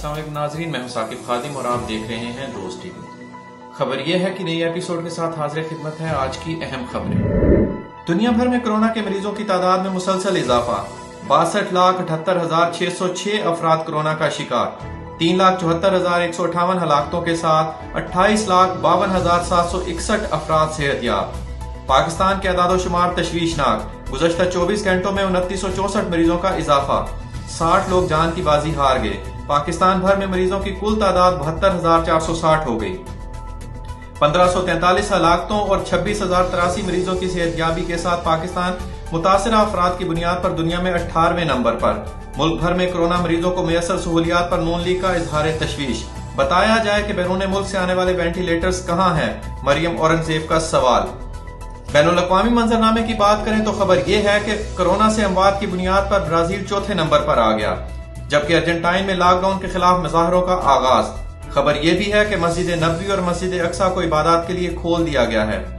अस्सलाम वालेकुम नाज़रीन, मैं हूं साकिब खादिम और आप देख रहे हैं दोस्त टीवी। खबर यह है कि नई एपिसोड के साथ हाजिर खिदमत है आज की अहम खबरें। दुनिया भर में कोरोना के मरीजों की तादाद में मुसलसल इजाफा। 62,78,606 अफराद कोरोना का शिकार। 3,74,158 हलाकतों के साथ 28,52,761 अफराद सेहतयाब। पाकिस्तान के अदाद शुमार तशवीशनाक। गुज़श्ता 24 घंटों में 2964 मरीजों का इजाफा। 60 लोग जान की बाजी हार गए। पाकिस्तान भर में मरीजों की कुल तादाद 72,460 हो गई। 1543 हलाकतों और 26,083 मरीजों की सेहतयाबी के साथ पाकिस्तान मुतासरा अफराद की बुनियाद पर दुनिया में 18वें नंबर पर। मुल्क भर में कोरोना मरीजों को मुयसर सहूलियात पर नून लीग का इजहार तशवीश। बताया जाए कि बैरून मुल्क से आने वाले वेंटिलेटर्स कहां हैं, मरियम औरंगजेब का सवाल। बैनुल अक़वामी मंजरनामे की बात करें तो खबर यह है कि कोरोना से अमवात की बुनियाद पर ब्राजील चौथे नंबर पर आ गया, जबकि अर्जेंटाइन में लॉकडाउन के खिलाफ मुजाहरों का आगाज। खबर यह भी है कि मस्जिद नबवी और मस्जिद अक्सा को इबादत के लिए खोल दिया गया है।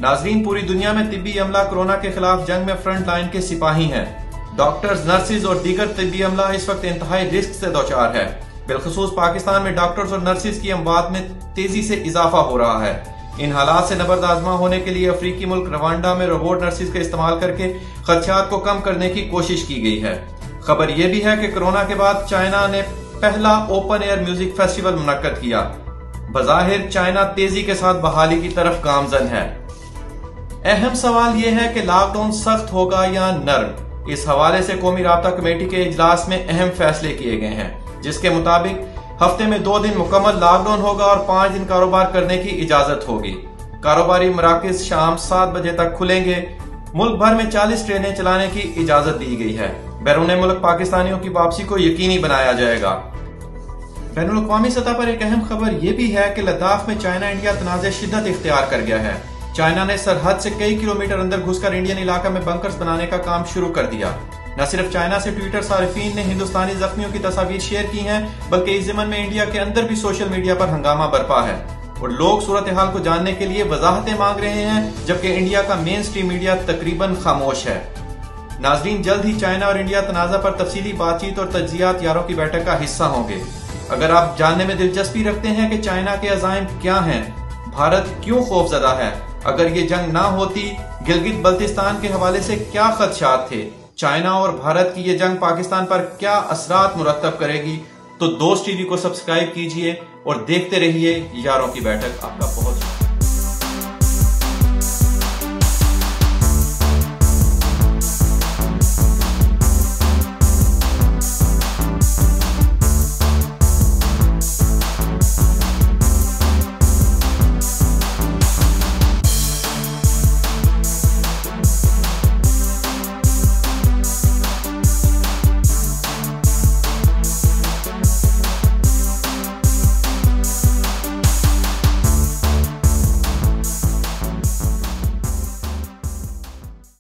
नाजरीन, पूरी दुनिया में तिब्बी अमला कोरोना के खिलाफ जंग में फ्रंट लाइन के सिपाही हैं। डॉक्टर्स, नर्सिस और दीगर तिब्बी अमला इस वक्त इंतहाई रिस्क से दौचार है। बिलखसूस पाकिस्तान में डॉक्टर्स और नर्सिस की अमवात में तेजी से इजाफा हो रहा है। इन हालात से नबरदाजमा होने के लिए अफ्रीकी मुल्क रवांडा में रोबोट नर्सिस का इस्तेमाल करके खदशात को कम करने की कोशिश की गई है। खबर यह भी है कि कोरोना के बाद चाइना ने पहला ओपन एयर म्यूजिक फेस्टिवल मुनक्कद किया। बज़ाहिर चाइना तेजी के साथ बहाली की तरफ गामजन है। अहम सवाल यह है कि लॉकडाउन सख्त होगा या नर्म। इस हवाले से कौमी राब्ता कमेटी के इजलास में अहम फैसले किए गए हैं, जिसके मुताबिक हफ्ते में 2 दिन मुकम्मल लॉकडाउन होगा और 5 दिन कारोबार करने की इजाजत होगी। कारोबारी मराकज शाम 7 बजे तक खुलेंगे। मुल्क भर में 40 ट्रेनें चलाने की इजाजत दी गई है। बैरून मुल्क पाकिस्तानियों की वापसी को यकीनी बनाया जाएगा। बैनुल अक़वामी सतह पर एक अहम खबर यह भी है कि लद्दाख में चाइना इंडिया तनाज़े शिद्दत इख्तियार कर गया है। चाइना ने सरहद से कई किलोमीटर अंदर घुसकर इंडियन इलाका में बंकर्स बनाने का काम शुरू कर दिया। न सिर्फ चाइना से ट्विटर सारिफीन ने हिंदुस्तानी जख्मियों की तस्वीर शेयर की हैं, बल्कि इस ज़मन में इंडिया के अंदर भी सोशल मीडिया पर हंगामा बरपा है और लोग सूरत हाल को जानने के लिए वजाहतें मांग रहे हैं, जबकि इंडिया का मेन स्ट्रीम मीडिया तकरीबन खामोश है। नाजरीन, जल्द ही चाइना और इंडिया तनाज़ा पर तफसीली बातचीत और तज्जियात यारों की बैठक का हिस्सा होंगे। अगर आप जानने में दिलचस्पी रखते हैं कि चाइना के अज़ाइम क्या हैं, भारत क्यों खौफजदा है, अगर ये जंग ना होती गिलगित बल्तिस्तान के हवाले से क्या खदशात थे, चाइना और भारत की ये जंग पाकिस्तान पर क्या असरात मुरत्तब करेगी, तो दोस्त टीवी को सब्सक्राइब कीजिए और देखते रहिए यारों की बैठक। आपका बहुत